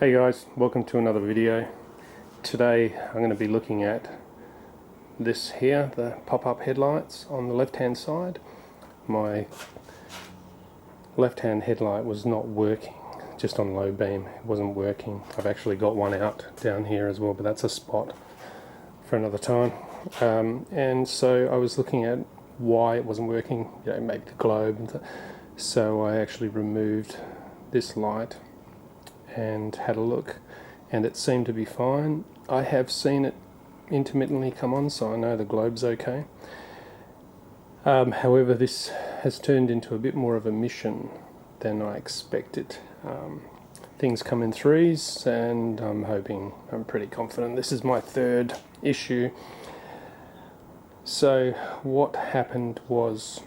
Hey guys, welcome to another video. Today I'm going to be looking at this here, the pop-up headlights on the left hand side. My left hand headlight was not working, just on low beam, it wasn't working. I've actually got one out down here as well, but that's a spot for another time. And so I was looking at why it wasn't working, maybe the globe. So I actually removed this light and had a look, and it seemed to be fine. I have seen it intermittently come on, so I know the globe's okay. However, this has turned into a bit more of a mission than I expected. Things come in threes, and I'm pretty confident. This is my third issue. So what happened was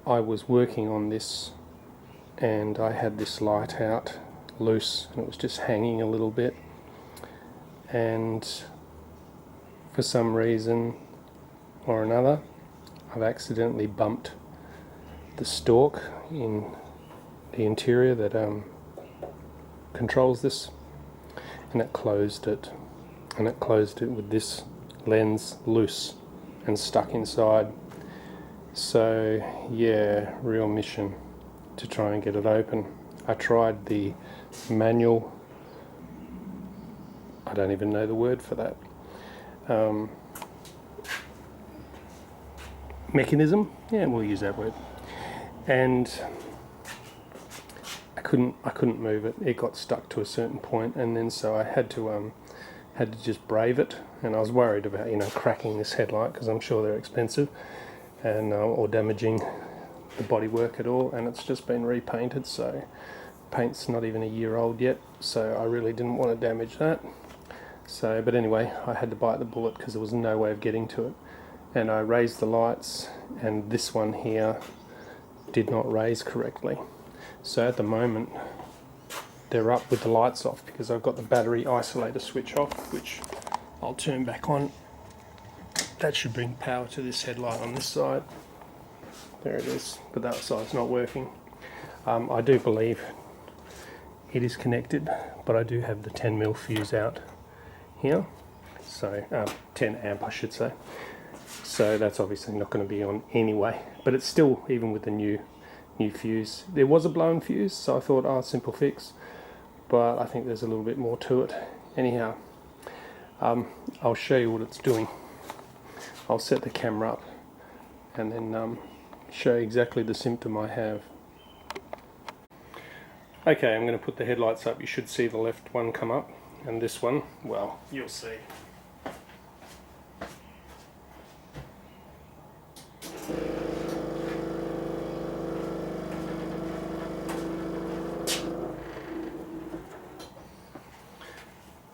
I was working on this and I had this light out loose and it was just hanging a little bit, and for some reason or another I've accidentally bumped the stalk in the interior that controls this, and it closed it, with this lens loose and stuck inside. So yeah, real mission to try and get it open. I tried the manual, I don't even know the word for that, mechanism, yeah, we'll use that word, and I couldn't move it. It got stuck to a certain point, and then so I had to just brave it, and I was worried about cracking this headlight, because I'm sure they're expensive, and or damaging the bodywork at all, and it's just been repainted, so paint's not even a year old yet, so I really didn't want to damage that. So, but anyway, I had to bite the bullet because there was no way of getting to it, and I raised the lights, and this one here did not raise correctly. So at the moment they're up with the lights off because I've got the battery isolator switch off, which I'll turn back on. That should bring power to this headlight on this side. There it is, but that side's not working. I do believe it is connected, but I do have the 10mm fuse out here, so 10 amp I should say. So that's obviously not going to be on anyway, but it's still, even with the new fuse, there was a blown fuse, so I thought, simple fix, but I think there's a little bit more to it. Anyhow, I'll show you what it's doing. I'll set the camera up and then show you exactly the symptom I have. Okay, I'm going to put the headlights up. You should see the left one come up, and this one, well, you'll see.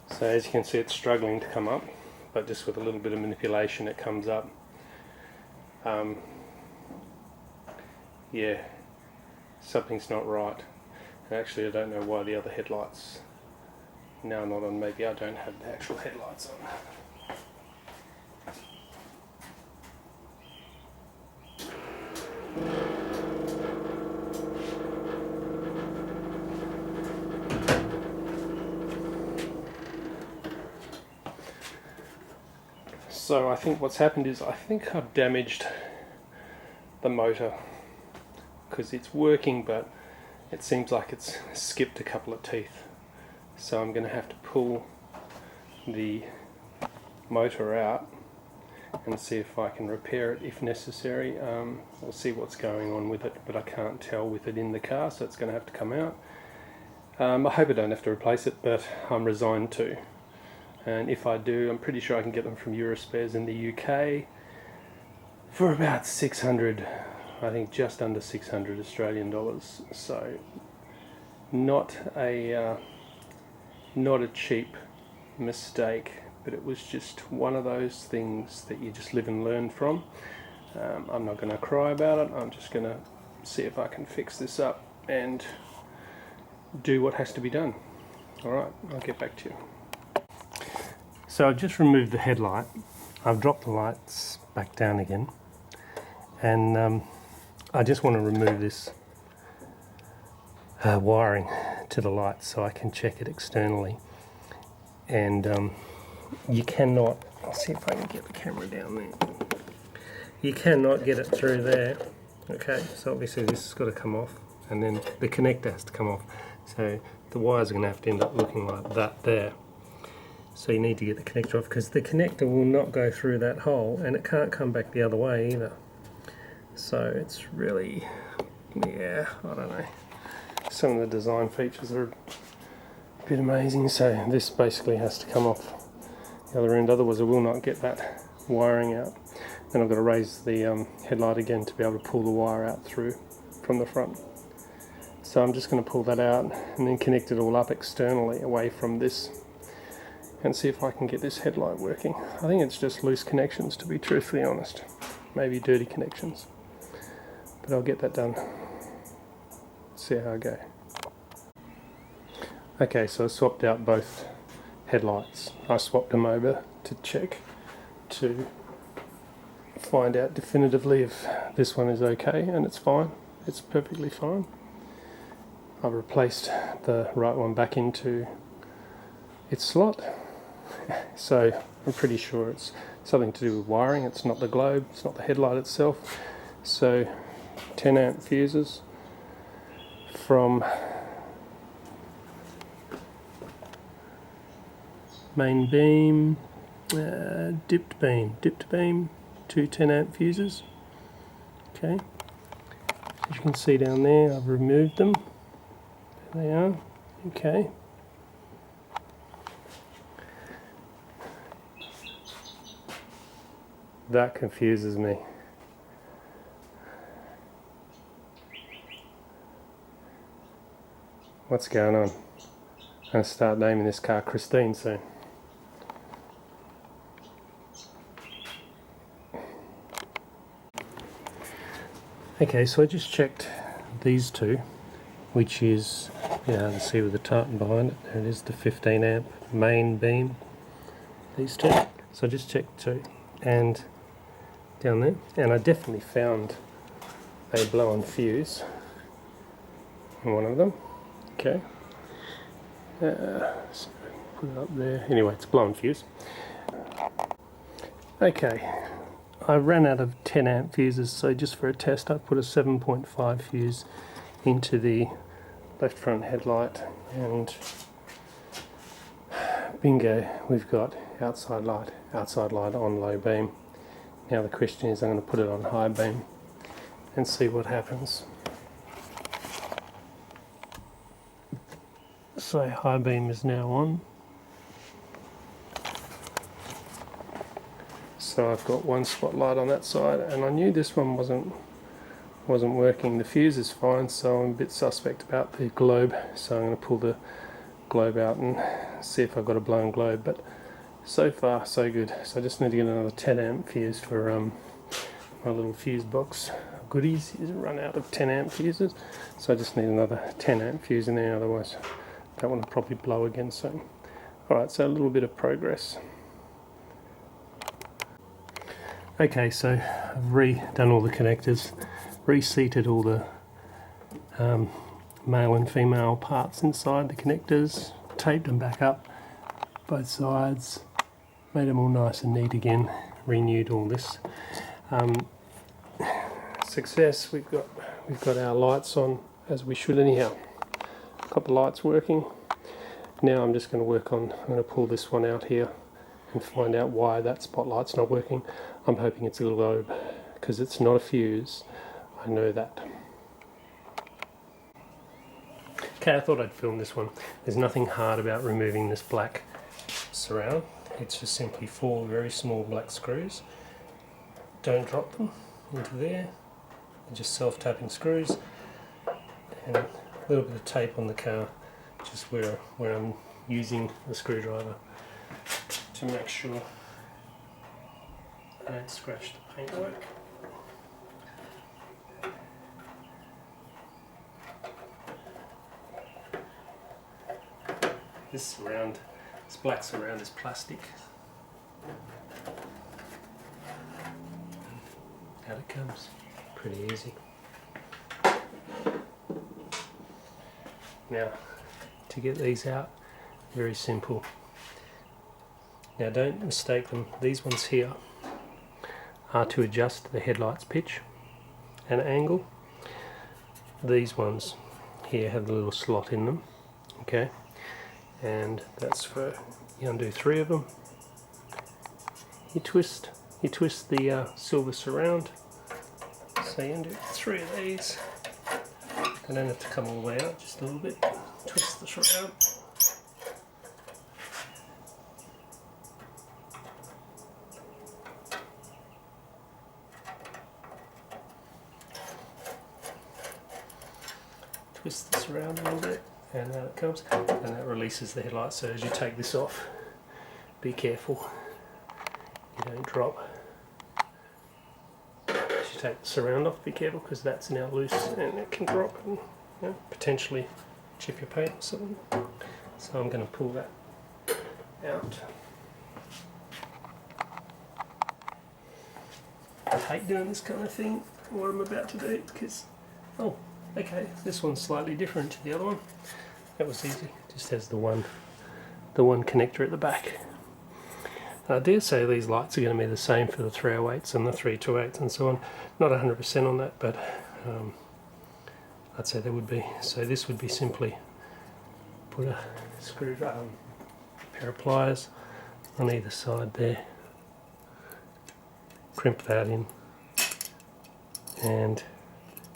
So as you can see, it's struggling to come up, but just with a little bit of manipulation it comes up. Yeah, something's not right. And actually I don't know why the other headlights now not on. Maybe I don't have the actual headlights on. So I think what's happened is, I think I've damaged the motor, because it's working but it seems like it's skipped a couple of teeth. So I'm going to have to pull the motor out and see if I can repair it if necessary. We'll see what's going on with it, but I can't tell with it in the car, so it's going to have to come out. I hope I don't have to replace it, but I'm resigned to. And if I do, I'm pretty sure I can get them from Eurospares in the UK for about 600, I think just under 600 Australian dollars. So not a cheap mistake, but it was just one of those things that you just live and learn from. I'm not going to cry about it. I'm just going to see if I can fix this up and do what has to be done. Alright, I'll get back to you. So I've just removed the headlight. I've dropped the lights back down again, and I just want to remove this wiring to the light so I can check it externally. And you cannot, I'll see if I can get the camera down there. You cannot get it through there. Okay, so obviously this has got to come off, and then the connector has to come off. So the wires are going to have to end up looking like that there. So you need to get the connector off, because the connector will not go through that hole, and it can't come back the other way either. So it's really, yeah, I don't know. Some of the design features are a bit amazing. So this basically has to come off the other end, otherwise I will not get that wiring out. Then I've got to raise the headlight again to be able to pull the wire out through from the front. So I'm just going to pull that out and then connect it all up externally away from this and see if I can get this headlight working. I think it's just loose connections, to be truthfully honest. Maybe dirty connections. But I'll get that done. See how I go. Okay, so I swapped out both headlights. I swapped them over to check, to find out definitively if this one is okay, and it's fine. It's perfectly fine. I've replaced the right one back into its slot. So I'm pretty sure it's something to do with wiring. It's not the globe, it's not the headlight itself. So 10 amp fuses from main beam, dipped beam, two 10 amp fuses. Okay, as you can see down there, I've removed them. There they are. Okay. That confuses me. What's going on? I'm going to start naming this car Christine soon. Okay, so I just checked these two, which is, you know, you can see with the tartan behind it, there it is, the 15 amp main beam, these two. So I just checked two, and down there, and I definitely found a blow-on fuse in one of them. Okay, so put it up there. Anyway, it's blown fuse. Okay, I ran out of 10 amp fuses, so just for a test I put a 7.5 fuse into the left front headlight, and bingo, we've got outside light on low beam. Now the question is, I'm going to put it on high beam and see what happens. So high beam is now on. So I've got one spotlight on that side, and I knew this one wasn't working. The fuse is fine, so I'm a bit suspect about the globe. So I'm going to pull the globe out and see if I've got a blown globe. But so far, so good. So I just need to get another 10 amp fuse for my little fuse box of goodies. It's run out of 10 amp fuses, so I just need another 10 amp fuse in there, otherwise that one will probably blow again soon. Alright, so a little bit of progress. Okay, so I've redone all the connectors, reseated all the male and female parts inside the connectors, taped them back up both sides, made them all nice and neat again, renewed all this. Success, we've got our lights on as we should anyhow. Got the lights working. Now I'm just going to I'm going to pull this one out here and find out why that spotlight's not working. I'm hoping it's a globe, because it's not a fuse. I know that. Okay, I thought I'd film this one. There's nothing hard about removing this black surround. It's just simply 4 very small black screws. Don't drop them into there. They're just self-tapping screws, and a little bit of tape on the car, just where I'm using the screwdriver to make sure I don't scratch the paintwork. This black surround is plastic. Out it comes. Pretty easy. Now, to get these out. Very simple. Now don't mistake them. These ones here are to adjust the headlight's pitch and angle. These ones here have the little slot in them, okay, and that's for, you undo 3 of them, you twist the silver surround, so you undo 3 of these, and don't have to come all the way out, just a little bit, twist the surround. Twist this around a little bit, and out it comes, and that releases the headlight. So as you take this off, be careful you don't drop. As you take the surround off, be careful, because that's now loose and it can drop and, you know, potentially chip your paint or something. So I'm going to pull that out. I hate doing this kind of thing, what I'm about to do, because, oh, okay, this one's slightly different to the other one. That was easy. Just has the one connector at the back. I dare say these lights are going to be the same for the 308s and the 328s and so on. Not 100% on that, but I'd say they would be. So this would be simply put a pair of pliers on either side there, crimp that in, and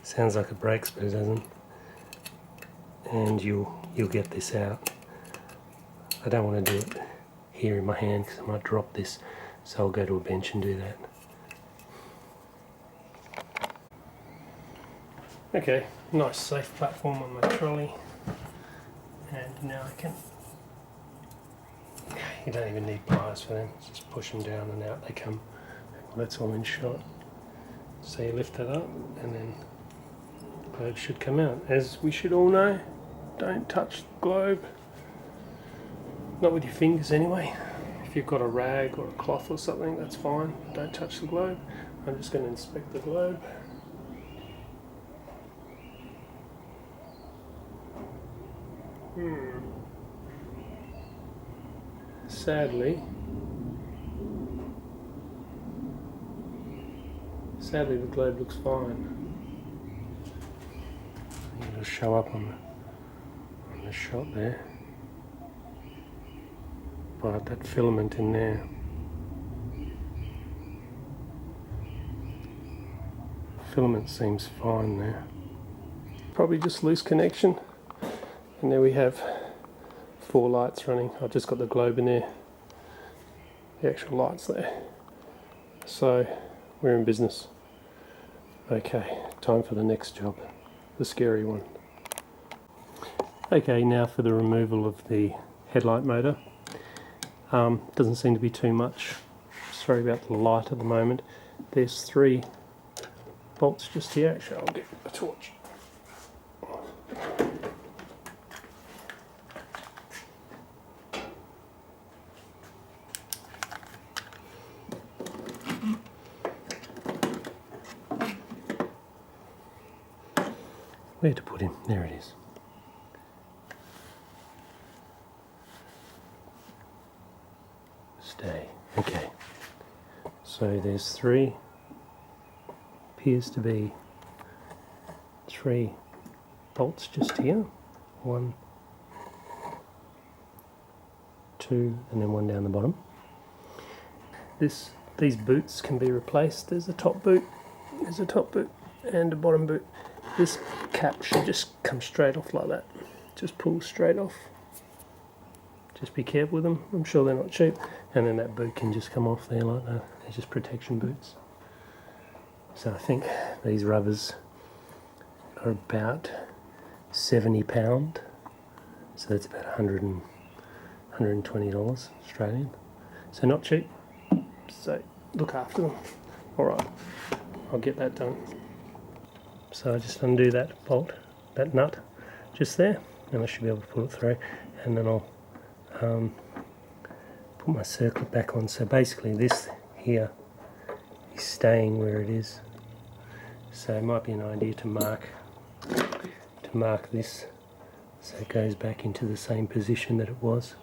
sounds like it breaks, but it doesn't. And you'll get this out. I don't want to do it here in my hand because I might drop this, so I'll go to a bench and do that. Okay, nice safe platform on my trolley, and now I can. You don't even need pliers for them. Just push them down and out they come. Well, that's all in shot. So you lift that up, and then globe should come out. As we should all know, don't touch the globe. Not with your fingers anyway. If you've got a rag or a cloth or something, that's fine. Don't touch the globe. I'm just going to inspect the globe. Sadly, the globe looks fine. It'll show up on the shot there, but that filament in there, filament seems fine there. Probably just loose connection, and there we have 4 lights running. I've just got the globe in there, the actual lights there. So we're in business. Okay, time for the next job, the scary one. Okay, now for the removal of the headlight motor. Doesn't seem to be too much. Sorry about the light at the moment. There's 3 bolts just here. Actually, I'll get a torch. Where to put him? There it is. Stay. Okay. So there's 3, appears to be 3 bolts just here. 1, 2, and then 1 down the bottom. These boots can be replaced. There's a top boot, and a bottom boot. This cap should just come straight off like that. Just pull straight off. Just be careful with them. I'm sure they're not cheap. And then that boot can just come off there like that. They're just protection boots. So I think these rubbers are about £70. So that's about $120 Australian. So not cheap. So look after them. Alright, I'll get that done. So I just undo that bolt, that nut, just there, and I should be able to pull it through, and then I'll put my circlip back on. So basically this here is staying where it is. So it might be an idea to mark this So it goes back into the same position that it was.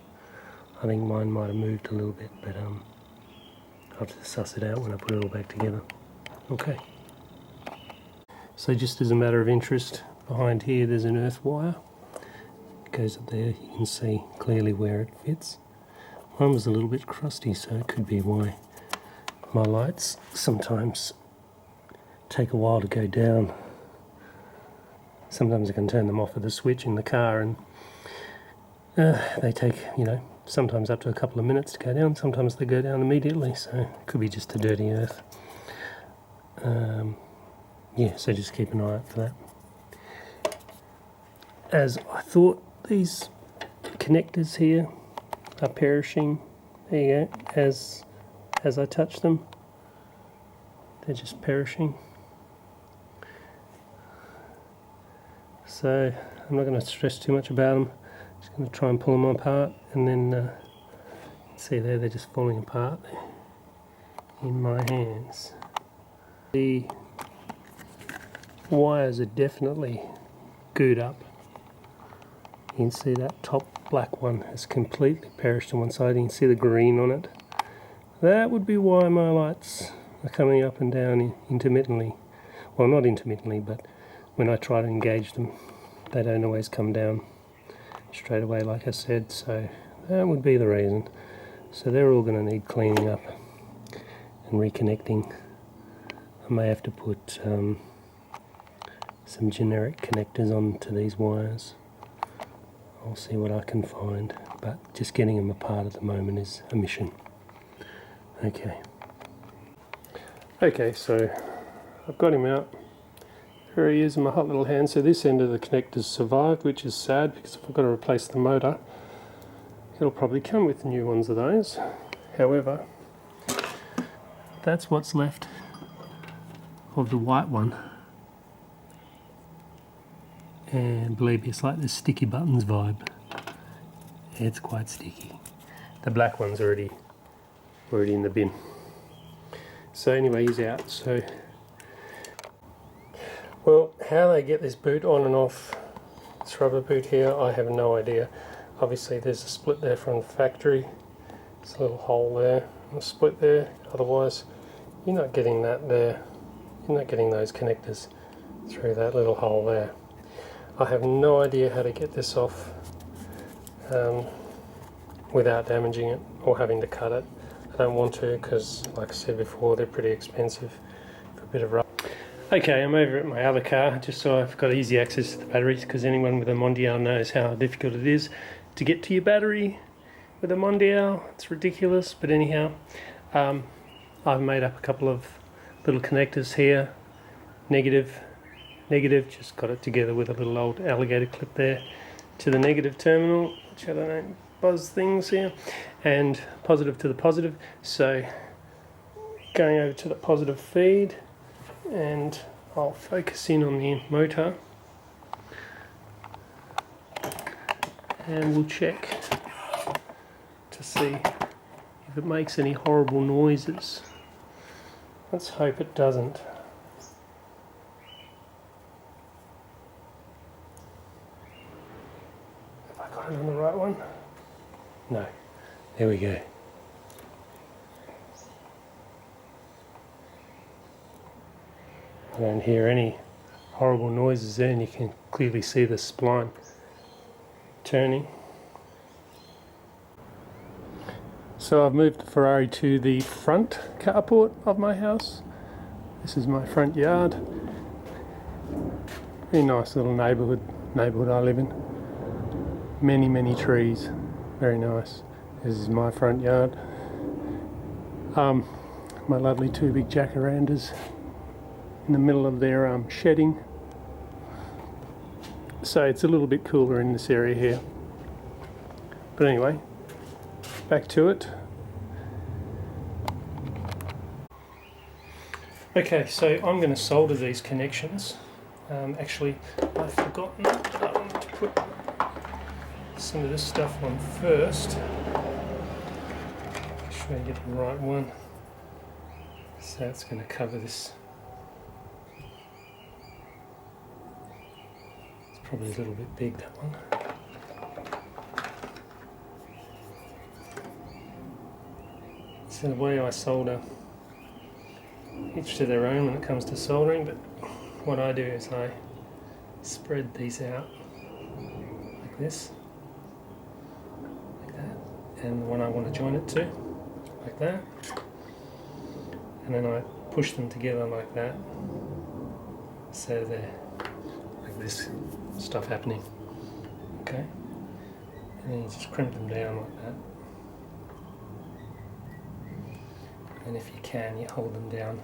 I think mine might have moved a little bit, but I'll have to suss it out when I put it all back together. Okay. So just as a matter of interest, behind here there's an earth wire. It goes up there, you can see clearly where it fits. Mine was a little bit crusty, so it could be why my lights sometimes take a while to go down. Sometimes I can turn them off with a switch in the car, and they take, sometimes up to a couple of minutes to go down. Sometimes they go down immediately, so it could be just a dirty earth. Yeah, so just keep an eye out for that. As I thought, these connectors here are perishing. There you go. As I touch them, they're just perishing. So I'm not going to stress too much about them. Just going to try and pull them apart, and then see there, they're just falling apart in my hands. The wires are definitely gooed up. You can see that top black one has completely perished on one side. You can see the green on it. That would be why my lights are coming up and down intermittently. Well, not intermittently, but when I try to engage them, they don't always come down straight away, like I said, so that would be the reason. So they're all going to need cleaning up and reconnecting. I may have to put some generic connectors onto these wires. I'll see what I can find, but just getting them apart at the moment is a mission. Okay, so I've got him out. There he is in my hot little hand. So this end of the connectors survived, which is sad, because if I've got to replace the motor, it'll probably come with new ones of those. However, that's what's left of the white one. And believe me, it's like the sticky buttons vibe. It's quite sticky. The black one's already in the bin. So anyway, he's out. So, well, how they get this boot on and off this rubber boot here, I have no idea. Obviously there's a split there from the factory. There's a little hole there and a split there. Otherwise, you're not getting that there. You're not getting those connectors through that little hole there. I have no idea how to get this off without damaging it or having to cut it. I don't want to, because like I said before, they're pretty expensive for a bit of rubber. Okay, I'm over at my other car just so I've got easy access to the batteries, because anyone with a Mondial knows how difficult it is to get to your battery with a Mondial. It's ridiculous, but anyhow, I've made up a couple of little connectors here. Negative, just got it together with a little old alligator clip there to the negative terminal, which I don't know, buzz things here, and positive to the positive. So going over to the positive feed, and I'll focus in on the motor and we'll check to see if it makes any horrible noises. Let's hope it doesn't. Have I got it on the right one? No. There we go. I don't hear any horrible noises there, and you can clearly see the spline turning. So I've moved the Ferrari to the front carport of my house. This is my front yard. Very nice little neighbourhood I live in. Many trees. Very nice. This is my front yard. My lovely two big jacarandas in the middle of their shedding. So it's a little bit cooler in this area here. But anyway, back to it. Okay, so I'm going to solder these connections. Actually, I've forgotten that I wanted to put some of this stuff on first. Make sure I get the right one. So it's going to cover this. It's probably a little bit big, that one. So the way I solder, each to their own when it comes to soldering, but what I do is I spread these out like this, like that, and the one I want to join it to, like that, and then I push them together like that, so they're like this stuff happening, okay, and then you just crimp them down like that. And if you can, you hold them down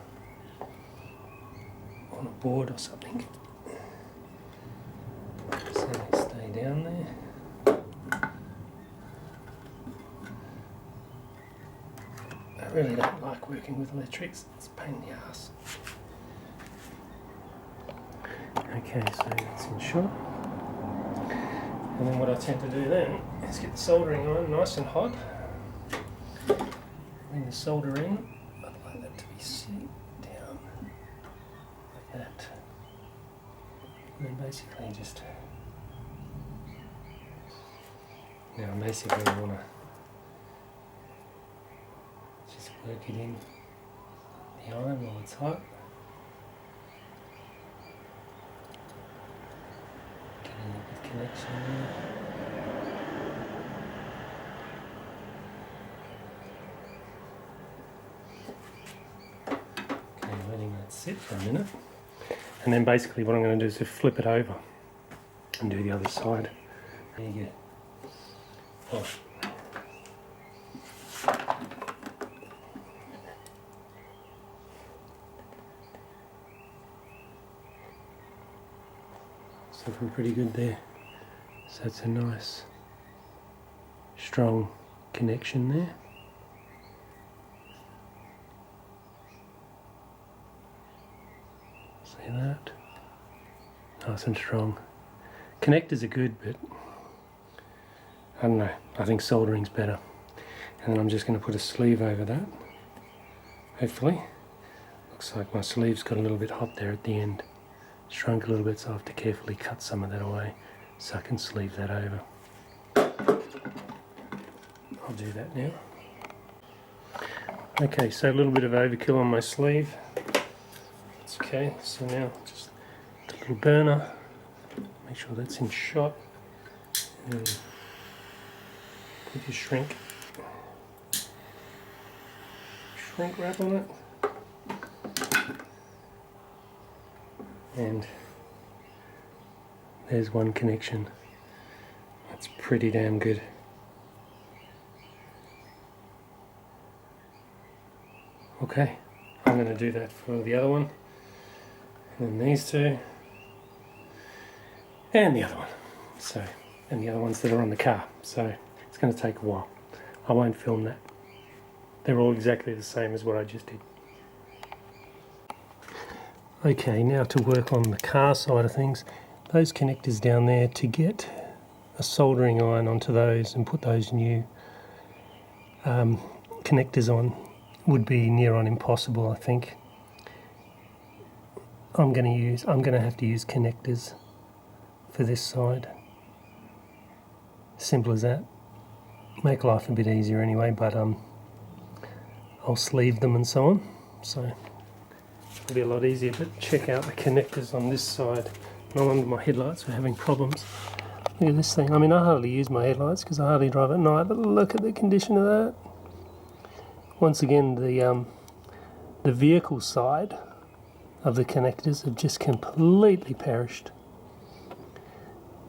on a board or something so they stay down there. I really don't like working with electrics, it's a pain in the ass. Okay, so that's in shot. And then what I tend to do then is get the soldering iron nice and hot. Bring the solder in. I'd like that to be sitting down like that. And then basically just... Now basically I want to just work it in the iron while it's hot. Getting a good connection there. Sit for a minute, and then basically what I'm going to do is just flip it over and do the other side. There you go. Oh. It's looking pretty good there. So it's a nice strong connection there. See that? Nice and strong. Connectors are good, but I don't know, I think soldering's better. And then I'm just going to put a sleeve over that, hopefully. Looks like my sleeve's got a little bit hot there at the end. Shrunk a little bit, so I have to carefully cut some of that away so I can sleeve that over. I'll do that now. Okay, so a little bit of overkill on my sleeve. Okay, so now just a little burner, make sure that's in shot, and put your shrink wrap on it, and there's one connection. That's pretty damn good. Okay, I'm going to do that for the other one. And then these two, and the other one. So, and the other ones that are on the car. So it's going to take a while. I won't film that. They're all exactly the same as what I just did. Okay, now to work on the car side of things. Those connectors down there, to get a soldering iron onto those and put those new connectors on would be near on impossible, I think. I'm going to have to use connectors for this side. Simple as that. Make life a bit easier anyway, but I'll sleeve them and so on, so it'll be a lot easier. But check out the connectors on this side. No wonder my headlights are having problems. Look at this thing. I mean, I hardly use my headlights because I hardly drive at night, but look at the condition of that. Once again, the vehicle side of the connectors have just completely perished,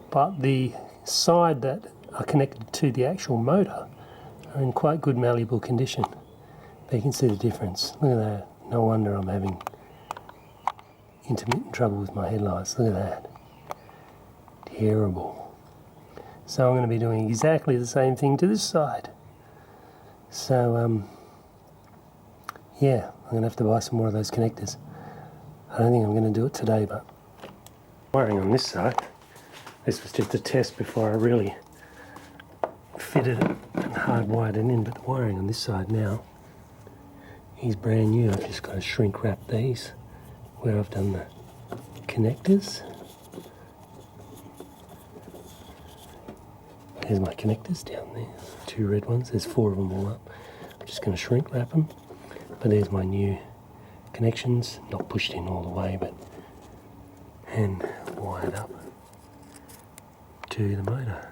but the side that are connected to the actual motor are in quite good malleable condition. But you can see the difference. Look at that. No wonder I'm having intermittent trouble with my headlights. Look at that. Terrible. So I'm going to be doing exactly the same thing to this side. So yeah, I'm going to have to buy some more of those connectors. I don't think I'm going to do it today, but wiring on this side, this was just a test before I really fitted it and hardwired it in, but the wiring on this side now is brand new. I've just got to shrink wrap these where I've done the connectors. There's my connectors down there, 2 red ones, there's 4 of them all up. I'm just going to shrink wrap them. But there's my new connections, not pushed in all the way, but and wired up to the motor.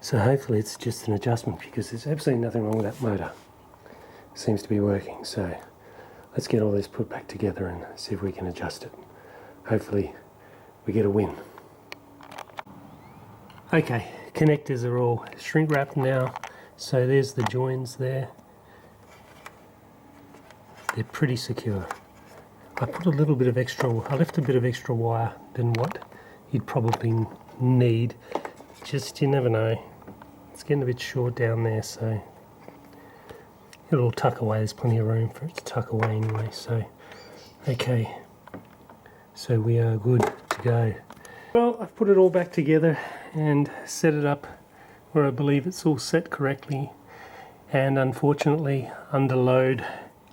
So hopefully it's just an adjustment, because there's absolutely nothing wrong with that motor. Seems to be working. So let's get all this put back together and see if we can adjust it. Hopefully we get a win. Okay, connectors are all shrink wrapped now. So there's the joins there. They're pretty secure. I put a little bit of extra, I left a bit of extra wire than what you'd probably need. Just, you never know. It's getting a bit short down there, so it'll tuck away. There's plenty of room for it to tuck away anyway. So, okay. So we are good to go. Well, I've put it all back together and set it up where I believe it's all set correctly. And unfortunately, under load,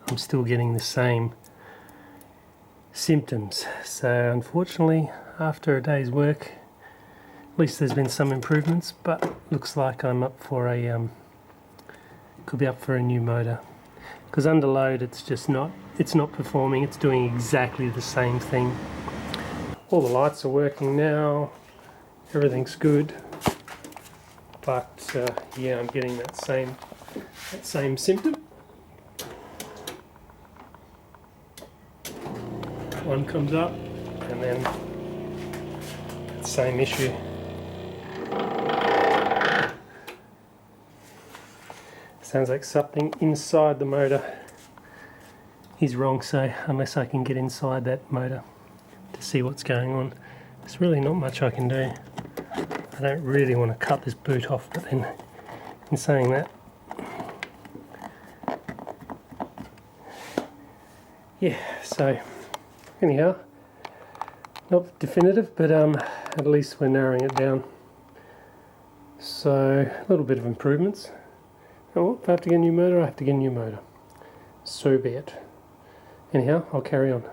I'm still getting the same symptoms. So unfortunately, after a day's work, at least there's been some improvements, but looks like I'm up for a could be up for a new motor, because under load it's not performing. It's doing exactly the same thing. All the lights are working now, everything's good, but yeah, I'm getting that same symptom. One comes up and then same issue. Sounds like something inside the motor is wrong, so unless I can get inside that motor to see what's going on, there's really not much I can do. I don't really want to cut this boot off, but then in saying that, yeah, so anyhow, not definitive, but at least we're narrowing it down. So a little bit of improvements. Oh, if I have to get a new motor, I have to get a new motor. So be it. Anyhow, I'll carry on.